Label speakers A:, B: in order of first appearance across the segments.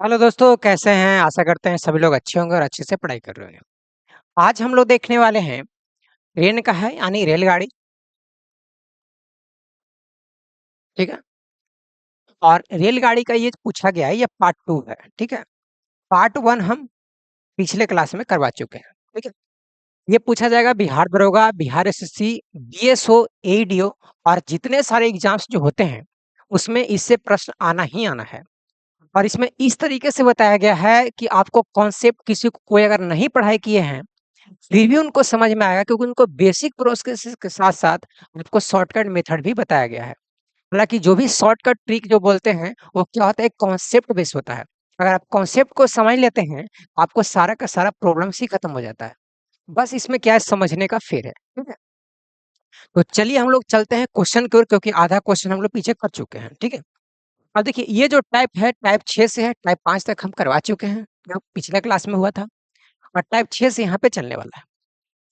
A: Hello दोस्तों, कैसे हैं? आशा करते हैं सभी लोग अच्छे होंगे और अच्छे से पढ़ाई कर रहे होंगे। आज हम लोग देखने वाले हैं ट्रेन का है यानी रेलगाड़ी। ठीक है। और रेलगाड़ी का ये पूछा गया है, ये पार्ट 2 है। ठीक है। पार्ट 1 हम पिछले क्लास में करवा चुके हैं। ठीक है। ये पूछा जाएगा बिहार दरोगा, बिहार एसएससी, बीएसओ, एईडीओ और जितने सारे एग्जाम्स जो होते हैं उसमें इससे प्रश्न आना ही आना है। और इसमें इस तरीके से बताया गया है कि आपको कॉन्सेप्ट किसी को कोई अगर नहीं पढ़ाई किए हैं फिर भी उनको समझ में आएगा, क्योंकि उनको बेसिक प्रोसेस के साथ-साथ आपको शॉर्टकट मेथड भी बताया गया है। हालाँकि जो भी शॉर्टकट ट्रिक जो बोलते हैं, वो क्या होता है, एक कॉन्सेप्ट बेस होता है। अगर आप कॉन्सेप्ट को समझ लेते हैं, आपको सारा का सारा प्रॉब्लम्स ही खत्म हो जाता है। बस इसमें क्या है, समझने का फेर है। ठीक है? तो चलिए हम लोग चलते हैं क्वेश्चन की ओर, क्योंकि आधा क्वेश्चन हम लोग पीछे कर चुके हैं। ठीक है? अब देखिए ये जो टाइप है, टाइप 6 से है, टाइप 5 तक हम करवा चुके हैं, जो पिछले क्लास में हुआ था और टाइप 6 से यहाँ पे चलने वाला है।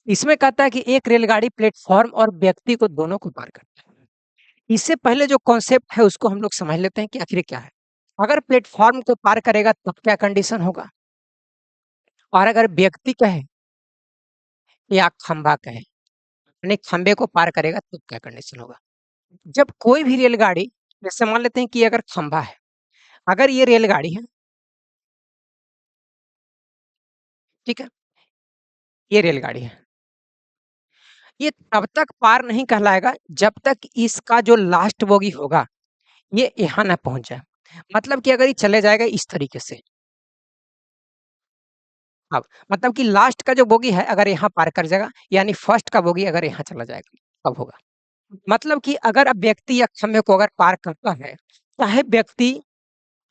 A: इसमें कहता है कि एक रेलगाड़ी प्लेटफ़ॉर्म और व्यक्ति को दोनों को पार करता है। इससे पहले जो कॉन्सेप्ट है उसको हम लोग समझ लेते हैं कि आखिर ये क्या है। अगर प्लेटफ़ॉर्म को पार करेगा तब क्या कंडीशन होगा? और अगर व्यक्ति कहे या खंभा कहे, यानी खंभे को पार करेगा तब क्या कंडीशन होगा? जब कोई भी रेलगाड़ी, जैसे मान लेते हैं कि अगर खंभा है, अगर ये रेलगाड़ी है, ठीक है? ये रेलगाड़ी है। ये तब तक पार नहीं कहलाएगा जब तक इसका जो लास्ट बोगी होगा, ये यहाँ ना पहुँच जाए। मतलब कि अगर ये चले जाएगा इस तरीके से, अब मतलब कि लास्ट का जो बोगी है अगर यहाँ पार कर जाएगा, यानी फर्स्ट का बोगी अगर यहाँ चला जाएगा, तब होगा। मतलब कि अगर अब व्यक्ति या खंभे को अगर पार करता है, चाहे व्यक्ति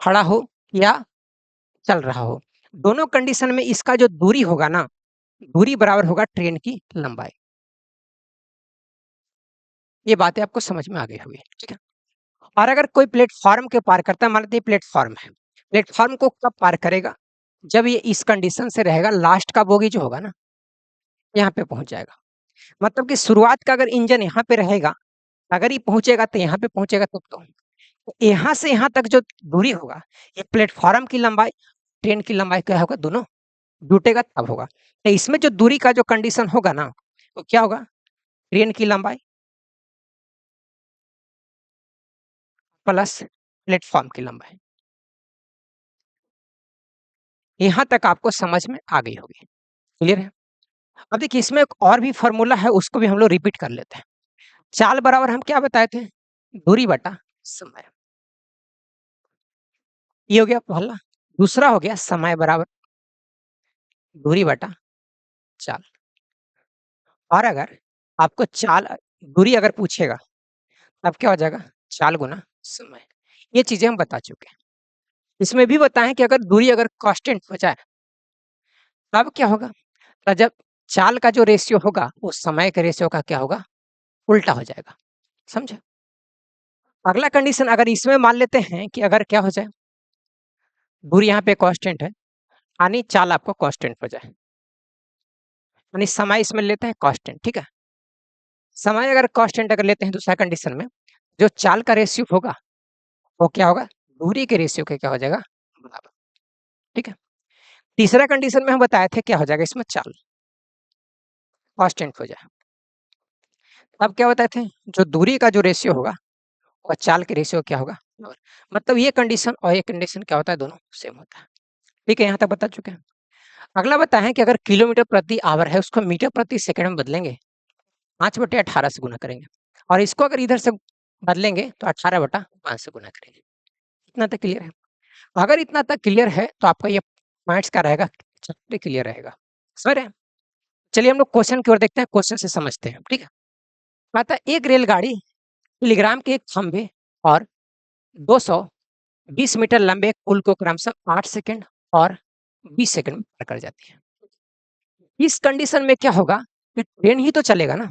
A: खड़ा हो या चल रहा हो, दोनों कंडीशन में इसका जो दूरी होगा ना, दूरी बराबर होगा ट्रेन की लंबाई। ये बातें आपको समझ में आ गई होगी। ठीक है। और अगर कोई प्लेटफ़ॉर्म के पार करता है, मान लीजिए प्लेटफ़ॉर्म है, प्लेटफ़ॉर्म को कब पार करेगा? जब ये इस कंडीशन से रहेगा, लास्ट का बोगी जो होगा ना, यहाँ पे पहुँच जाएगा। मतलब कि शुरुआत का अगर इंजन यहाँ पे रहेगा, अगर ये पहुँचेगा तो यहाँ पे पहुँचेगा तब तो। तो यहाँ से यहाँ तक जो दूरी होगा, ये प्लेटफ़ॉर्म की लंबाई, ट्रेन की लंबाई क्या होगा, दोनों जुटेगा तब होगा। तो इसमें जो दूरी का जो कंडीशन होगा ना, वो क्या होगा? ट्रेन की लंबाई प्लस प्लेटफ़ॉर्म की लंबाई। यहाँ तक आपको समझ में आ गई होगी। क्लियर है? अब देखिए इसमें एक और भी फ़ॉर्मूला है, उसको भी हम लोग रिपीट कर लेते हैं। चाल बराबर हम क्या बताए थे? दूरी बटा समय। ये हो गया पहला। दूसरा हो गया समय बराबर दूरी बटा चाल। और अगर आपको दूरी अगर पूछेगा, तब क्या हो जाएगा? चाल गुना समय। ये चीज़ें हम बता चुके हैं। इसमें भी बताएँ कि अगर दूरी अगर कांस्टेंट हो जाए, तब क्या होगा? तो जब चाल का जो रेशियो होगा, वो समय के रेशियो का क्या होगा? उल्टा हो जाएगा। समझे? अगला कंडीशन अगर इसमें मान लेते हैं कि अगर क्या हो जाए, दूरी यहाँ पे कांस्टेंट है, यानी चाल आपको कांस्टेंट हो जाए, यानी समय इसमें लेते हैं कांस्टेंट। ठीक है? समय अगर कांस्टेंट अगर लेते हैं दूसरा कंडीशन में, जो चाल का रेशियो होगा, वो क्या होगा? दूरी के रेशियो के क्या हो जाएगा? बराबर। ठीक है? तीसरा कंडीशन में हम बताए थे क्या हो जाएगा इसमें? चाल कांस्टेंट हो जाए। अब क्या बताए थे? जो दूरी का जो रेशियो होगा और चाल के रेशियो क्या होगा? बराबर। मतलब ये कंडीशन और ये कंडीशन क्या होता है? दोनों सेम होता है। ठीक है? यहाँ तक बता चुके हैं। अगला बताएँ कि अगर किलोमीटर प्रति आवर है, उसको मीटर प्रति सेकंड में बदलेंगे, 5/18 से गुना करेंगे और इसको अगर इधर से बदलेंगे तो 18/5 से गुना करेंगे। इतना तक क्लियर है? अगर इतना तक क्लियर है तो आपका ये पॉइंट्स क्या रहेगा? चैप्टर क्लियर रहेगा। समझ रहे हैं? चलिए हम लोग क्वेश्चन की ओर देखते हैं, क्वेश्चन से समझते हैं। ठीक है? कहता है एक रेलगाड़ी टेलीग्राम के एक खंभे और 220 मीटर लंबे पुल को क्रमशः 8 सेकंड और 20 सेकंड में पार कर जाती है। इस कंडीशन में क्या होगा कि ट्रेन ही तो चलेगा ना,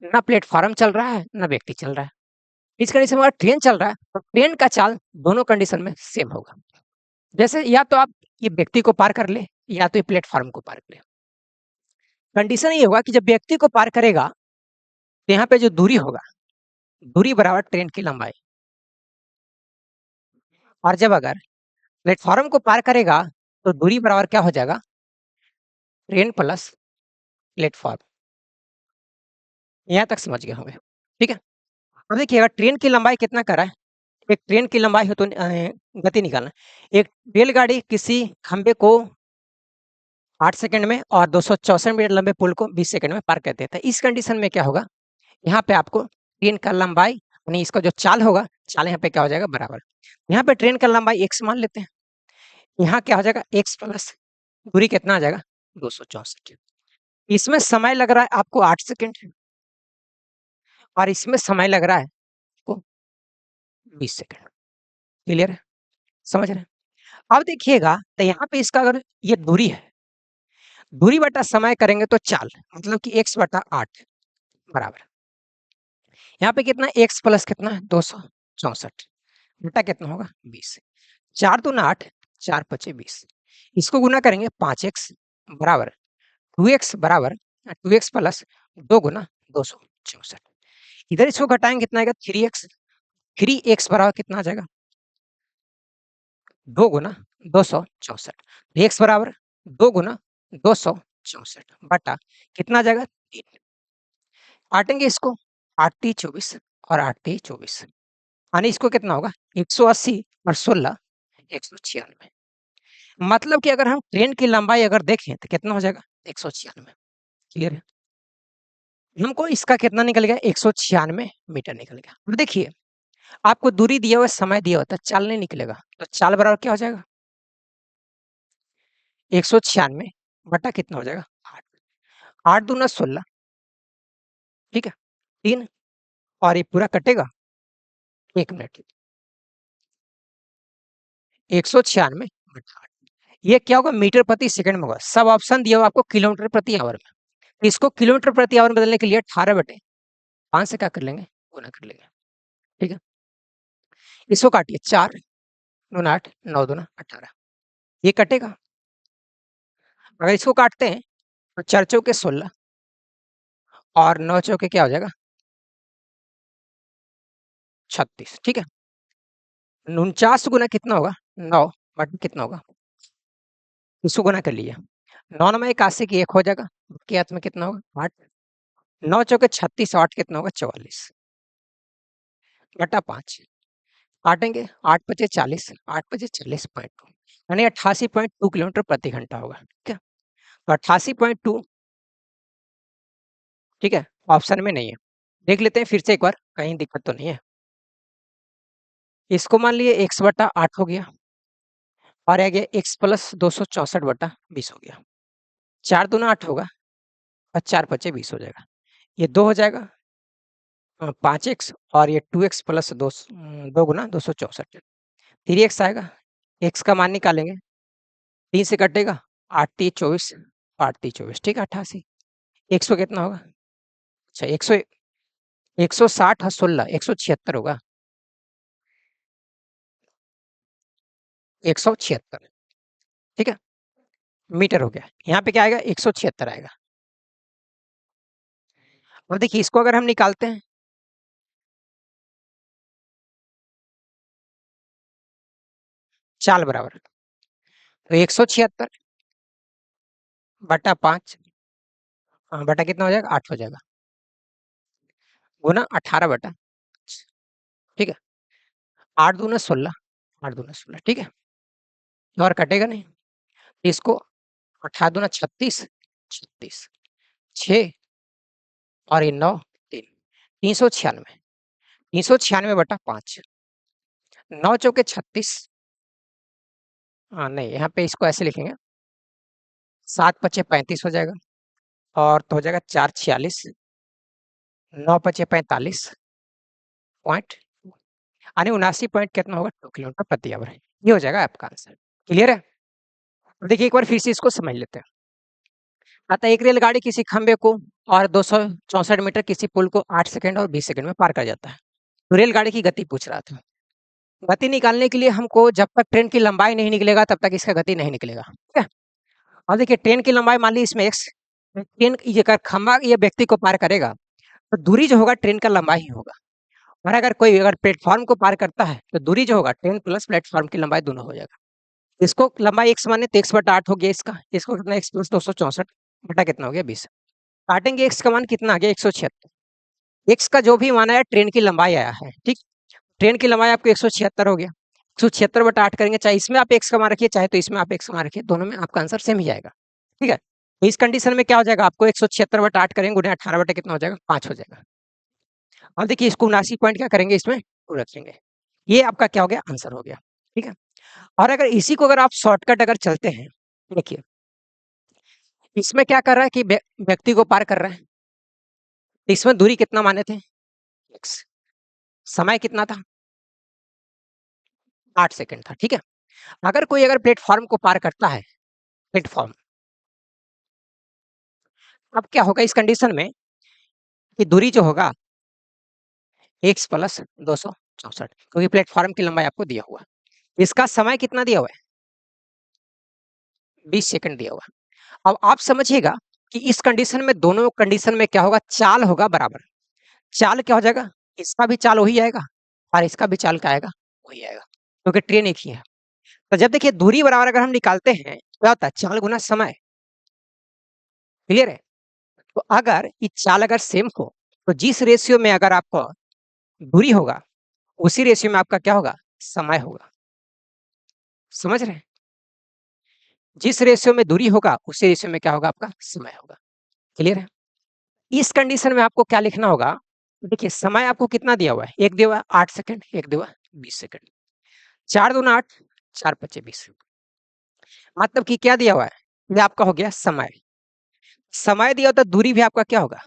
A: ना प्लेटफ़ॉर्म चल रहा है, ना व्यक्ति चल रहा है। इस कंडीशन में अगर ट्रेन चल रहा है, तो ट्रेन का चाल दोनों कंडीशन में सेम होगा। जैसे या तो आप ये व्यक्ति को पार कर ले या तो ये प्लेटफ़ॉर्म को पार कर ले। कंडीशन ये होगा कि जब व्यक्ति को पार करेगा, तो यहाँ पे जो दूरी होगा, दूरी बराबर ट्रेन की लंबाई। और जब अगर प्लेटफॉर्म को पार करेगा तो दूरी बराबर क्या हो जाएगा, ट्रेन प्लस प्लेटफॉर्म। यहाँ तक समझ गए होंगे, ठीक है। अब देखिएगा ट्रेन की लंबाई कितना कर रहा है, एक ट्रेन की लंबाई हो तो गति निकालना। एक रेलगाड़ी किसी खंबे को 8 सेकंड में और 264 मीटर लंबे पुल को 20 सेकंड में पार कर देता है। इस कंडीशन में क्या होगा, यहाँ पे आपको ट्रेन का लंबाई यानी इसका जो चाल होगा, चाल यहाँ पे क्या हो जाएगा बराबर। यहाँ पे ट्रेन का लंबाई x मान लेते हैं, यहाँ क्या हो जाएगा x प्लस दूरी कितना आ जाएगा 264। इसमें समय लग रहा है आपको 8 सेकंड और इसमें समय लग रहा है आपको 20 सेकंड। क्लियर है, समझ रहे हैं। अब देखिएगा तो यहाँ पे इसका अगर ये दूरी है, दूरी बटा समय करेंगे तो चाल मतलब कि x बटा 8 बराबर, यहाँ पे कितना x प्लस कितना है 264 बटा कितना होगा 20। 4 दूना 8, 4 पचे 20, इसको गुना करेंगे 5x बराबर 2x बराबर 2x प्लस 2 गुना 264। इधर इसको घटाएंगे कितना आएगा 3x, 3x बराबर कितना आ जाएगा 2 गुना 264। x बराबर 2 गुना 264 बटा कितना आ जाएगा 3। काटेंगे इसको 8 × 24 और 8 × 24 यानी इसको कितना होगा 180 और 16 196। मतलब कि अगर हम ट्रेन की लंबाई अगर देखें तो कितना हो जाएगा 196। क्लियर है, हमको इसका कितना निकल गया 196 मीटर निकल गया। अब देखिए आपको दूरी दिया हुआ समय दिया होता चाल नहीं निकलेगा, तो चाल बराबर क्या हो जाएगा 196 बटा कितना हो जाएगा 8, 8 दूना 16, ठीक है 3 और ये पूरा कटेगा 1 मिनट। 196 बटा 8 ये क्या होगा मीटर प्रति सेकंड में होगा। सब ऑप्शन दिया हुआ आपको किलोमीटर प्रति आवर में, इसको किलोमीटर प्रति आवर में बदलने के लिए 18 बटे 5 से क्या कर लेंगे गुना कर लेंगे, ठीक है। इसको काटिए 4 दूना 8 9 दूना 18, ये कटेगा। अगर इसको काटते हैं तो 4 चौके 16 और 9 चौके क्या हो जाएगा 36, ठीक है। 49 गुना कितना होगा 9 बटा कितना होगा, इसको गुना कर लिए 9 9 81 की 1 हो जाएगा, के हाथ में कितना होगा 8, 9 चौके 36, 8 कितना होगा 44 बटा 5। काटेंगे 8 पचे 40, 8 पचे 40.2 यानी 88.2 किलोमीटर प्रति घंटा होगा, ठीक है। तो 88.2, ठीक है, ऑप्शन में नहीं है। देख लेते हैं फिर से एक बार कहीं दिक्कत तो नहीं है। इसको मान लिए x बटा 8 हो गया और आ गया x प्लस 264 बटा 20 हो गया। 4 दूना 8 होगा और 4 पचे 20 हो जाएगा, ये 2 हो जाएगा 5x और ये 2x प्लस 2 गुना 264 3x आएगा। x का मान निकालेंगे 3 से कटेगा 8 × 24 8 × 24, ठीक है 88। 100 कितना होगा, अच्छा 100 160 और 16 176 होगा, 176, ठीक है मीटर हो गया। यहाँ पे क्या आएगा 176 आएगा। और देखिए इसको अगर हम निकालते हैं चाल बराबर तो 176 बटा 5 बटा कितना हो जाएगा 8 हो जाएगा गुना 18 बटा, ठीक है 8 दूना 16, 8 दूना 16, ठीक है और कटेगा नहीं। इसको 18 दूना 36, 36 6 और ये 9 3 396, 396 बटा 5, 9 चौके 36, हाँ नहीं यहाँ पे इसको ऐसे लिखेंगे 7 पचे 35 हो जाएगा और तो हो जाएगा 4 46, 9 पचे 45 पॉइंट यानी 79 पॉइंट कितना होगा 2 किलोमीटर प्रति आवर। ये हो जाएगा आपका आंसर। क्लियर है, देखिए एक बार फिर से इसको समझ लेते हैं। अतः एक रेलगाड़ी किसी खंबे को और 264 मीटर किसी पुल को 8 सेकंड और 20 सेकंड में पार कर जाता है। तो रेलगाड़ी की गति पूछ रहा था। गति निकालने के लिए हमको जब तक ट्रेन की लंबाई नहीं निकलेगा तब तक इसका गति नहीं निकलेगा, ठीक है। और देखिए ट्रेन की लंबाई मान ली इसमें x, ट्रेन ये अगर खंबा ये व्यक्ति को पार करेगा तो दूरी जो होगा ट्रेन का लंबाई ही होगा। और अगर कोई अगर प्लेटफॉर्म को पार करता है तो दूरी जो होगा ट्रेन प्लस प्लेटफॉर्म की लंबाई दोनों हो जाएगा। इसको लंबाई x मान है तो x बटा 8 हो गया इसका, इसको कितना x प्लस 264 बटा कितना हो गया 20। काटेंगे x का मान कितना आ गया 176। x का जो भी मान आया ट्रेन की लंबाई आया है, ठीक। ट्रेन की लंबाई आपको 176 हो गया, 176 बटा 8 करेंगे, चाहे इसमें आप x का मान रखिए चाहे तो इसमें आप x का मान रखिए, दोनों में आपका आंसर सेम ही आएगा, ठीक है। तो इस कंडीशन में क्या हो जाएगा, आपको 176 बटा 8 करेंगे गुणे 18 बटा कितना हो जाएगा 5 हो जाएगा। अब देखिए इसको 79 पॉइंट क्या करेंगे इसमें टू रखेंगे, ये आपका क्या हो गया आंसर हो गया, ठीक है। और अगर इसी को अगर आप शॉर्टकट अगर चलते हैं, देखिए इसमें क्या कर रहा है कि व्यक्ति को पार कर रहा है, इसमें दूरी कितना माने थे x, समय कितना था 8 सेकंड था, ठीक है। अगर कोई अगर प्लेटफॉर्म को पार करता है, प्लेटफॉर्म, अब क्या होगा इस कंडीशन में कि दूरी जो होगा x प्लस 264, क्योंकि प्लेटफॉर्म की लंबाई आपको दिया हुआ, इसका समय कितना दिया हुआ है 20 सेकंड दिया हुआ। अब आप समझिएगा कि इस कंडीशन में, दोनों कंडीशन में क्या होगा, चाल होगा बराबर। चाल क्या हो जाएगा, इसका भी चाल वही आएगा और इसका भी चाल क्या आएगा वही आएगा, क्योंकि ट्रेन एक ही है। तो जब देखिए दूरी बराबर अगर हम निकालते हैं तो क्या होता है, चाल गुना समय, क्लियर है। तो अगर ये चाल अगर सेम हो तो जिस रेशियो में अगर आपको दूरी होगा उसी रेशियो में आपका क्या होगा समय होगा, समझ रहे हैं। जिस रेशियो में दूरी होगा उसी रेशियो में क्या होगा आपका समय होगा, क्लियर है। इस कंडीशन में आपको क्या लिखना होगा, देखिए समय आपको कितना दिया हुआ है, एक दिया हुआ है 8 सेकंड, एक दिया हुआ है 20 सेकंड, 4 दूना 8, 4 पचे 20, मतलब कि क्या दिया हुआ है, ये आपका हो गया समय। समय दिया होता दूरी भी आपका क्या होगा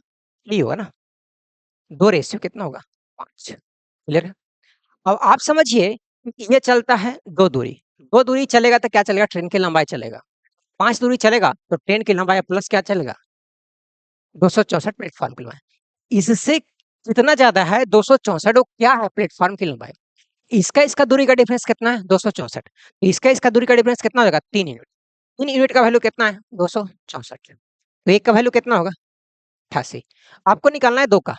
A: ये होगा ना, दो रेशियो कितना होगा 5, क्लियर है। अब आप समझिए ये चलता है दो दूरी, दो दूरी चलेगा तो क्या चलेगा, ट्रेन की लंबाई चलेगा। 5 दूरी चलेगा तो ट्रेन की लंबाई प्लस क्या चलेगा 264 प्लेटफॉर्म की लंबाई। इससे कितना ज्यादा है 264, वो क्या है प्लेटफॉर्म की लंबाई। इसका इसका दूरी का डिफरेंस कितना है 264, इसका इसका दूरी का डिफरेंस कितना हो जाएगा 3 यूनिट। 3 यूनिट का वैल्यू कितना है 264, तो एक का वैल्यू कितना होगा 88। आपको निकालना है दो का,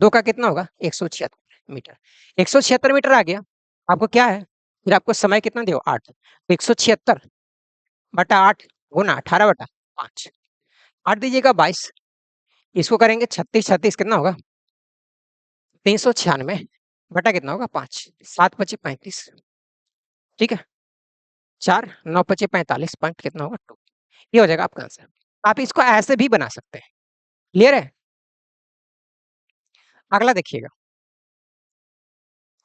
A: दो का कितना होगा 176 मीटर, 176 मीटर आ गया। आपको क्या है फिर, आपको समय कितना दिया 8, तो 176 बटा 8 गुना 18 बटा 5, 8 दीजिएगा 22, इसको करेंगे 36, 36 कितना होगा 396 बटा कितना होगा 5, 7 पचे 35, ठीक है। 4 9 पचे 45 पॉइंट कितना होगा 2, ये हो जाएगा आपका आंसर। आप इसको ऐसे भी बना सकते हैं, क्लियर है। अगला देखिएगा,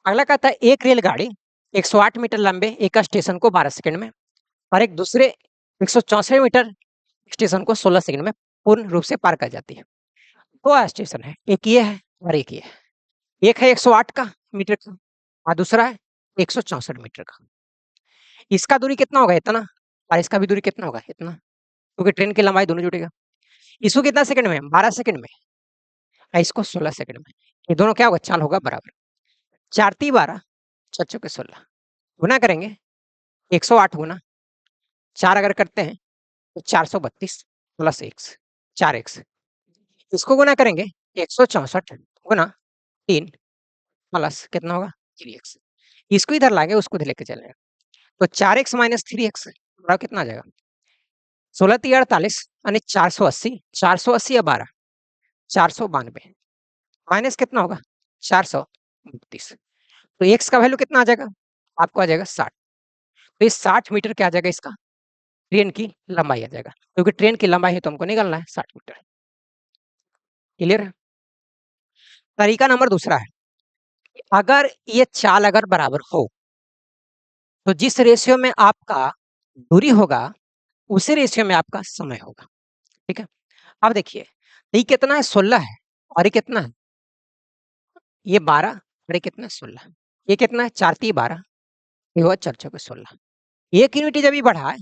A: अगला कहता है एक रेलगाड़ी 108 मीटर लंबे एक स्टेशन को 12 सेकंड में और एक दूसरे 164 मीटर स्टेशन को 16 सेकंड में पूर्ण रूप से पार कर जाती है। दो स्टेशन है, एक ये है और एक ये है, एक है 108 का मीटर का और दूसरा है 164 मीटर का। इसका दूरी कितना होगा इतना और इसका भी दूरी कितना होगा इतना, क्योंकि ट्रेन की लंबाई दोनों जुड़ेगा। इसको कितना सेकंड में 12 सेकंड में और इसको 16 सेकंड में, ये दोनों क्या होगा चाल होगा बराबर। 4 × 12 4 × 16 गुना करेंगे 108 गुना 4 अगर करते हैं तो 432 प्लस एक्स 4x, इसको गुना करेंगे 164 गुना 3 प्लस कितना होगा 3x, इसको इधर लाएंगे उसको इधर लेके चलेंगे, तो 4x माइनस 3x बराबर कितना आ जाएगा 16 × 48 यानी 480, 480 या 12 492 माइनस कितना होगा 432, तो x का वैल्यू कितना आ जाएगा आपको आ जाएगा 60। तो ये 60 मीटर क्या आ जाएगा इसका ट्रेन की लंबाई आ जाएगा, क्योंकि ट्रेन की लंबाई है तो हमको निकालना है 60 मीटर, क्लियर है। तरीका नंबर दूसरा है, अगर ये चाल अगर बराबर हो तो जिस रेशियो में आपका दूरी होगा उसी रेशियो में आपका समय होगा, ठीक है। अब देखिए ये कितना है 16 है और ये कितना है ये 12 और ये कितना है 16, ये कितना है 4 × 12 ये हुआ 4 × 4 = 16, 1 यूनिट जब ये बढ़ा है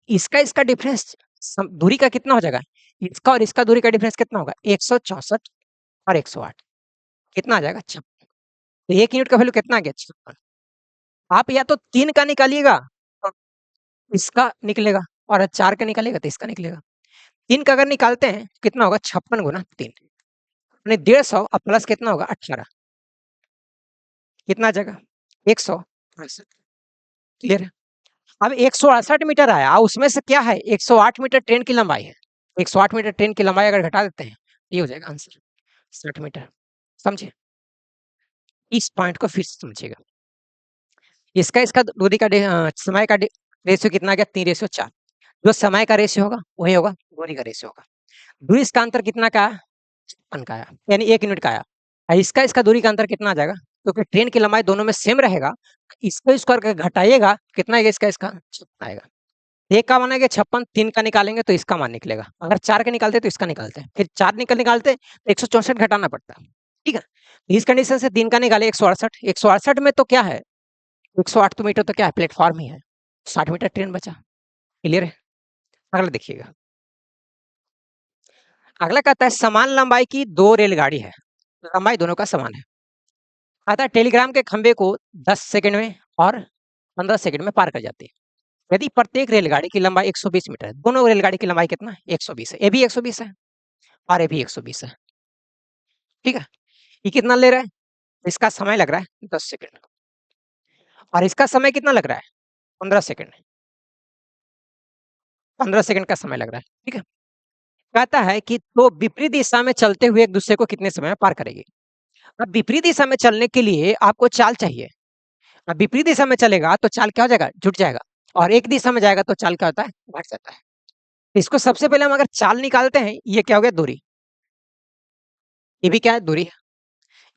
A: इसका इसका डिफरेंस दूरी का कितना हो जाएगा, इसका और इसका दूरी का डिफरेंस कितना होगा 164 और 108 कितना आ जाएगा 56, तो 1 यूनिट का वैल्यू कितना आ गया 56। आप या तो 3 का निकालिएगा तो इसका निकलेगा और 4 का निकालिएगा तो इसका निकलेगा। 3 का अगर निकालते हैं कितना होगा 56 गुना 3 यानी 150 और प्लस कितना होगा 18 कितना आ जाएगा 168, क्लियर है। अब 168 मीटर आया, उसमें से क्या है 108 मीटर ट्रेन की लंबाई है। 108 मीटर ट्रेन की लंबाई अगर घटा देते हैं, ये हो जाएगा आंसर 60 मीटर। समझे? इस पॉइंट को फिर से समझिएगा। इसका दूरी का समय का रेशियो कितना आ गया 3:4। जो समय का रेशियो होगा वही होगा दूरी का रेशियो होगा। दूरी इसका अंतर कितना का आया 56 का आया, यानी 1 यूनिट का आया। इसका दूरी का अंतर कितना आ जाएगा, क्योंकि ट्रेन की लंबाई दोनों में सेम रहेगा। इसको स्क्वायर करके घटाइएगा कितना आएगा, इसका 56 आएगा। एक का मान आएगा 56, 3 का निकालेंगे तो इसका मान निकलेगा। अगर 4 का निकालते तो इसका निकालते हैं, फिर 4 निकालते तो 164 घटाना पड़ता है। ठीक है, इस कंडीशन से 3 का निकाले 168। 168 में तो क्या है 108 तो मीटर तो क्या है प्लेटफॉर्म ही है। 60 मीटर ट्रेन बचा। क्लियर है? अगला देखिएगा। अगला कहता है समान लंबाई की 2 रेलगाड़ी है, लंबाई दोनों का समान है। कहता है टेलीग्राम के खंभे को 10 सेकंड में और 15 सेकंड में पार कर जाती है। यदि प्रत्येक रेलगाड़ी की लंबाई 120 मीटर है, दोनों रेलगाड़ी की लंबाई कितना है 120 है। ये भी 120 है और ये भी 120 है। ठीक है, ये कितना ले रहा है, इसका समय लग रहा है 10 सेकंड और इसका समय कितना लग रहा है 15 सेकंड। 15 सेकंड का समय लग रहा है। ठीक है, कहता है कि तो विपरीत दिशा में चलते हुए एक दूसरे को कितने समय में पार करेगी। अब विपरीत दिशा में चलने के लिए आपको चाल चाहिए। अब विपरीत दिशा में चलेगा तो चाल क्या हो जाएगा जुट जाएगा, और एक दिशा में जाएगा तो चाल क्या होता है घट जाता है। इसको सबसे पहले हम अगर चाल निकालते हैं, ये क्या हो गया दूरी, ये भी क्या है दूरी है।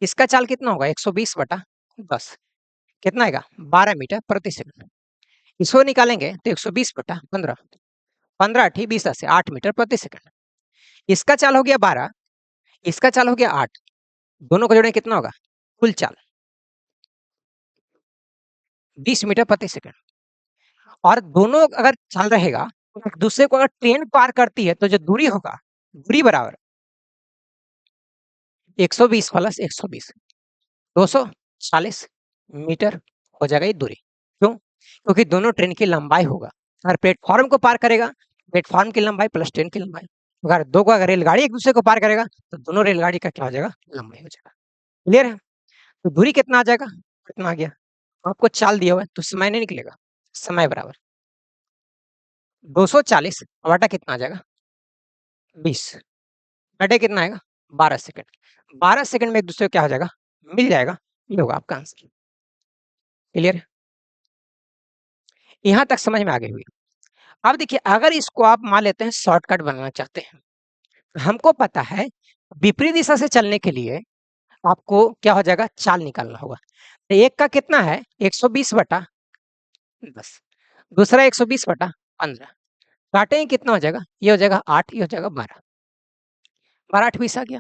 A: इसका चाल कितना होगा 120/10, कितना आएगा 12 मीटर प्रति सेकंड। इसको निकालेंगे तो 120/15, 15 8 20 से 8 मीटर प्रति सेकंड। इसका चाल हो गया 12, इसका चाल हो गया 8, दोनों को जोड़े कितना होगा कुल चाल 20 मीटर प्रति सेकंड। और दोनों अगर चाल रहेगा तो एक दूसरे को अगर ट्रेन पार करती है तो जो दूरी होगा, दूरी बराबर 120 प्लस 120 240 मीटर हो जाएगा ये दूरी। क्यों? क्योंकि दोनों ट्रेन की लंबाई होगा। अगर प्लेटफॉर्म को पार करेगा, प्लेटफॉर्म की लंबाई प्लस ट्रेन की लंबाई। अगर दो को अगर रेलगाड़ी एक दूसरे को पार करेगा तो दोनों रेलगाड़ी का क्या हो जाएगा लंबाई हो जाएगा। क्लियर है? तो दूरी कितना आ जाएगा, कितना आ गया, आपको चाल दिया हुआ है तो समय नहीं निकलेगा। समय बराबर 240 बटा कितना आ जाएगा 20, बटे कितना आएगा 12 सेकंड। 12 सेकंड में एक दूसरे को क्या हो जाएगा मिल जाएगा। ये होगा आपका आंसर। क्लियर है? यहाँ तक समझ में आ गई हुई। अब देखिए अगर इसको आप मान लेते हैं शॉर्टकट बनाना चाहते हैं, हमको पता है विपरीत दिशा से चलने के लिए आपको क्या हो जाएगा चाल निकालना होगा। तो एक का कितना है 120/10, दूसरा 120/15, काटेंगे कितना हो जाएगा, ये हो जाएगा 8, ये हो जाएगा 12, 12 8 20 आ गया।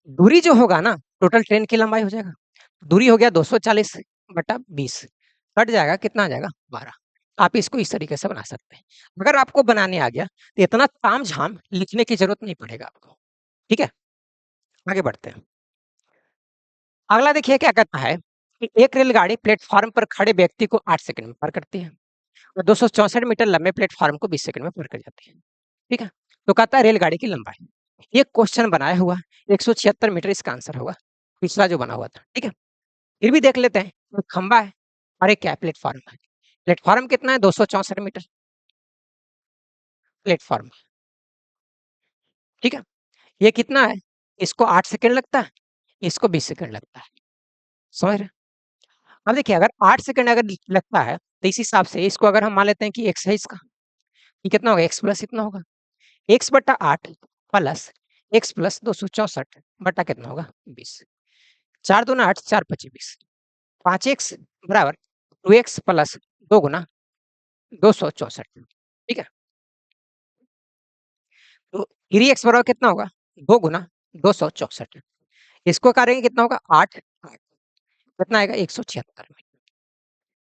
A: दूरी जो होगा ना टोटल ट्रेन की लंबाई हो जाएगा, दूरी हो गया 240/20, कट जाएगा कितना आ जाएगा 12। आप इसको इस तरीके से बना सकते हैं। अगर आपको बनाने आ गया तो इतना तामझाम लिखने की जरूरत नहीं पड़ेगा आपको। ठीक है, आगे बढ़ते हैं। अगला देखिए क्या कहता है कि एक रेलगाड़ी प्लेटफॉर्म पर खड़े व्यक्ति को 8 सेकंड में पार करती है और 264 मीटर लंबे प्लेटफॉर्म को 20 सेकंड में पार कर जाती है। ठीक है, तो कहता है रेलगाड़ी की लंबाई। ये क्वेश्चन बनाया हुआ 176 मीटर इसका आंसर होगा, पिछला जो बना हुआ था। ठीक है, फिर भी देख लेते हैं। एक खंबा है और एक क्या है प्लेटफॉर्म है। प्लेटफॉर्म कितना है 264 मीटर प्लेटफॉर्म। ठीक है, ये कितना है, इसको 8 सेकंड लगता है, इसको 20 सेकंड लगता है। समझ रहे? अब देखिए अगर 8 सेकंड अगर लगता है तो इस हिसाब से इसको अगर हम मान लेते हैं कि x है इसका, ये कितना होगा x प्लस इतना होगा, x/8 प्लस x प्लस 264 बटा कितना होगा 20। 4 दूना 8, 4 पची 20, 5x बराबर 2x प्लस 2 गुना 264। ठीक है, तो 3x बराबर कितना होगा 2 गुना 264। इसको करेंगे कितना होगा 8 8, कितना आएगा 176 मीटर।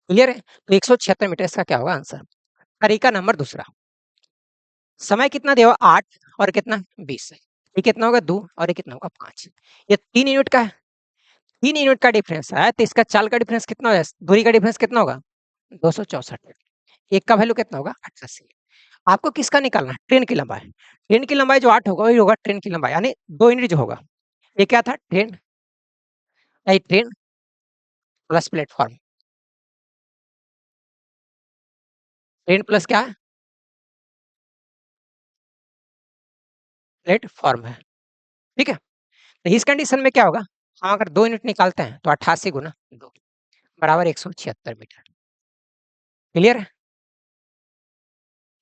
A: क्लियर है? तो 176 मीटर इसका क्या होगा आंसर। तरीका नंबर दूसरा, समय कितना दिया हुआ 8 और कितना 20 है, ये कितना होगा 2 और ये कितना होगा 5। ये 3 यूनिट का है, 3 यूनिट का डिफरेंस है तो इसका चाल का डिफरेंस कितना होगा, दूरी का डिफरेंस कितना होगा 264। एक का वैल्यू कितना होगा 88। आपको किसका निकालना है ट्रेन की लंबाई। ट्रेन की लंबाई जो 8 होगा वही होगा ट्रेन की लंबाई, यानी 2 यूनिट जो होगा। ये क्या था train, train plus platform. Train plus क्या है? प्लेटफॉर्म है, ठीक है। तो इस कंडीशन में क्या होगा, हम अगर 2 यूनिट निकालते हैं तो 88 गुना 2 बराबर 176 मीटर। क्लियर है?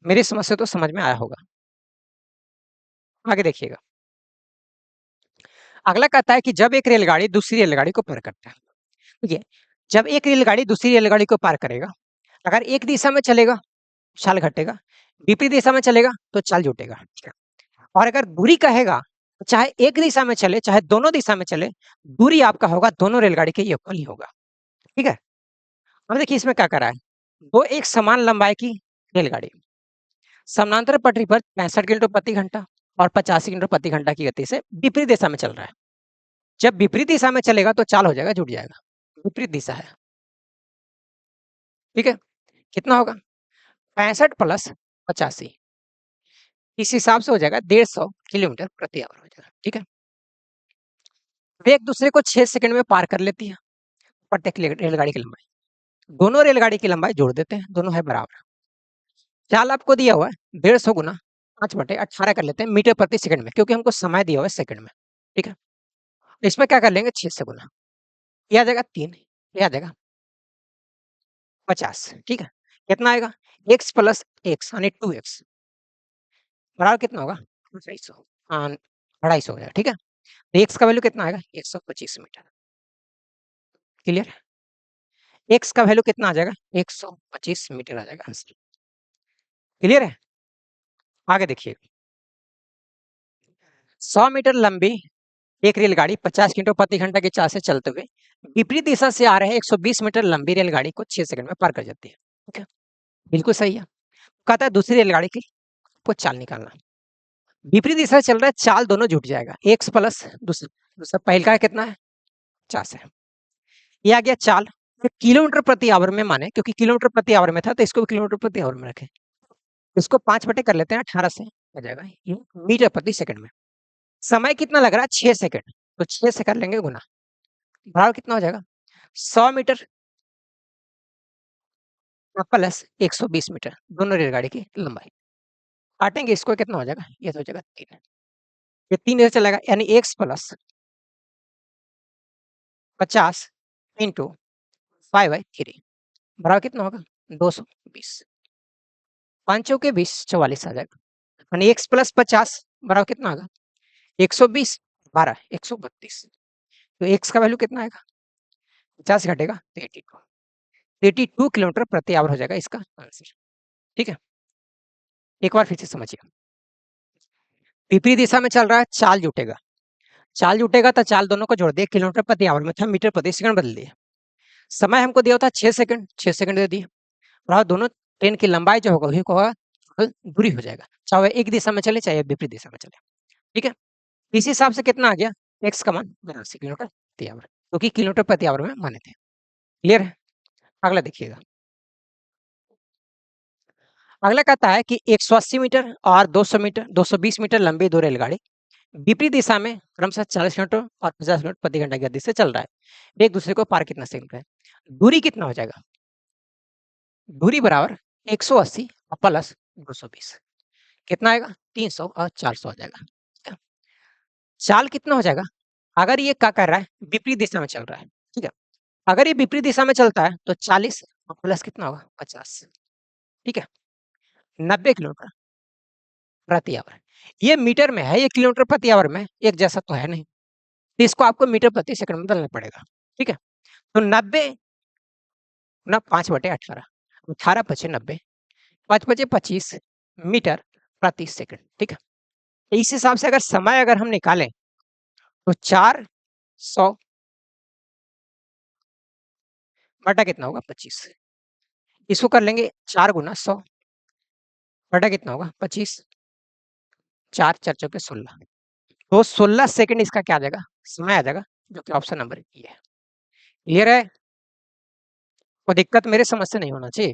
A: मेरी समझ से तो समझ में आया होगा। आगे देखिएगा। अगला कहता है कि जब एक रेलगाड़ी दूसरी रेलगाड़ी को पार करता है, ठीक है, जब एक रेलगाड़ी दूसरी रेलगाड़ी को पार करेगा, अगर एक दिशा में चलेगा चाल घटेगा, विपरीत दिशा में चलेगा तो चाल जुटेगा, ठीक है। और अगर दूरी कहेगा तो चाहे एक दिशा में चले चाहे दोनों दिशा में चले, दूरी आपका होगा दोनों रेलगाड़ी के इक्वल ही होगा, ठीक है। अब देखिए इसमें क्या करा है, दो एक समान लंबाई की रेलगाड़ी समानांतर पटरी पर 65 किलोमीटर प्रति घंटा और 85 किलोमीटर प्रति घंटा की गति से विपरीत दिशा में चल रहा है। जब विपरीत दिशा में चलेगा तो चाल हो जाएगा, जुट जाएगा, विपरीत दिशा है, ठीक है। कितना होगा, 65 प्लस 85, इस हिसाब से हो जाएगा 150 किलोमीटर प्रति आवर हो जाएगा, ठीक है। वे एक दूसरे को 6 सेकंड में पार कर लेती है, प्रत्येक रेलगाड़ी की लंबाई, दोनों रेलगाड़ी की लंबाई जोड़ देते हैं, दोनों है बराबर। चाल आपको दिया हुआ है 150 गुना 5/18 कर लेते हैं मीटर प्रति सेकंड में, क्योंकि हमको समय दिया हुआ है सेकंड में, ठीक है। इसमें क्या कर लेंगे 6 से गुना, ये आ जाएगा 3, ये आ जाएगा 50, ठीक है। कितना आएगा, x प्लस एक्स यानी 2x बराबर कितना होगा 250, हाँ 250 हो जाएगा, ठीक है। एक्स का वैल्यू कितना आएगा 125 मीटर। क्लियर है, एक्स का वैल्यू कितना आ जाएगा 125 मीटर आ जाएगा आंसर। क्लियर है, आगे देखिए। 100 मीटर लंबी एक रेलगाड़ी 50 किलोमीटर प्रति घंटा की चाल से चलते हुए विपरीत दिशा से आ रहे 120 मीटर लंबी रेलगाड़ी को 6 सेकंड में पार कर जाती है, ठीक है। बिल्कुल सही है। कहता है दूसरी रेलगाड़ी की को चाल निकालना, विपरीत दिशा से चल रहा है, चाल दोनों जुट जाएगा, एक्स प्लस दूसरा दूसरा पहल का कितना है 50 है, ये आ गया चाल। तो किलोमीटर प्रति आवर में माने, क्योंकि किलोमीटर प्रति आवर में था तो इसको भी किलोमीटर प्रति आवर में रखें, इसको 5 बटे कर लेते हैं 18 से हो जाएगा ये मीटर प्रति सेकंड में। समय कितना लग रहा है 6 सेकंड, तो 6 से कर लेंगे गुना, बराबर कितना हो जाएगा 100 मीटर प्लस 120 मीटर, दोनों रेलगाड़ी की लंबाई काटेंगे, इसको कितना हो जाएगा, ये तो हो जाएगा 3, ये 3 इधर चलेगा यानी x प्लस 50 इंटू 5/3 बराबर कितना होगा 220, 5 चौके 20 44 आ जाएगा, यानी x प्लस 50 बराबर कितना होगा 120 12 132, तो x का वैल्यू कितना आएगा 50 घटेगा तो 82 किलोमीटर प्रति आवर हो जाएगा इसका आंसर, ठीक है। एक बार फिर से समझिए, विपरीत दिशा में चल रहा है, चाल जुटेगा, चाल जुटेगा तो चाल दोनों को जोड़ दिए, किलोमीटर प्रति आवर में था मीटर प्रति सेकंड बदल दिए, समय हमको दिया होता 6 सेकंड, 6 सेकंड दे दिए, और दोनों ट्रेन की लंबाई जो होगा वही को होगा दूरी हो जाएगा, चाहे एक दिशा में चले चाहे विपरीत दिशा में चले, ठीक है। इस हिसाब से कितना आ गया एक्स का मान 82 किलोमीटर प्रति आवर, क्योंकि किलोमीटर प्रति आवर में माने थे। क्लियर है, अगला देखिएगा। अगला कहता है कि 180 मीटर और 200 मीटर 220 मीटर लंबी दो रेलगाड़ी विपरीत दिशा में क्रमशः 40 किलोमीटर और 50 किलोमीटर प्रति घंटा की गति से चल रहा है, एक दूसरे को पार कितना सेकंड है, दूरी कितना हो जाएगा, दूरी बराबर 180 प्लस 220 कितना आएगा 300 और 400 आ जाएगा, ठीक है? चाल कितना हो जाएगा, अगर ये क्या कर रहा है विपरीत दिशा में चल रहा है, ठीक है, अगर ये विपरीत दिशा में चलता है तो 40 और प्लस कितना होगा 50, ठीक है, 90 किलोमीटर प्रति आवर। ये मीटर में है, ये किलोमीटर प्रति आवर में एक जैसा तो है नहीं, तो इसको आपको मीटर प्रति सेकंड में बदलना पड़ेगा, ठीक है। तो 90 ना 5/18 18 पचे 90 5 पचे 25 मीटर प्रति सेकंड, ठीक है। तो इस हिसाब से अगर समय अगर हम निकालें तो 400 बटा कितना होगा 25, इसको कर लेंगे 4 गुना 100 बटा कितना होगा 25, 4 4 चौके 16, तो 16 सेकंड इसका क्या आ जाएगा समय आ जाएगा, जो कि ऑप्शन नंबर ए है। क्लियर है, कोई दिक्कत मेरे समझ से नहीं होना चाहिए।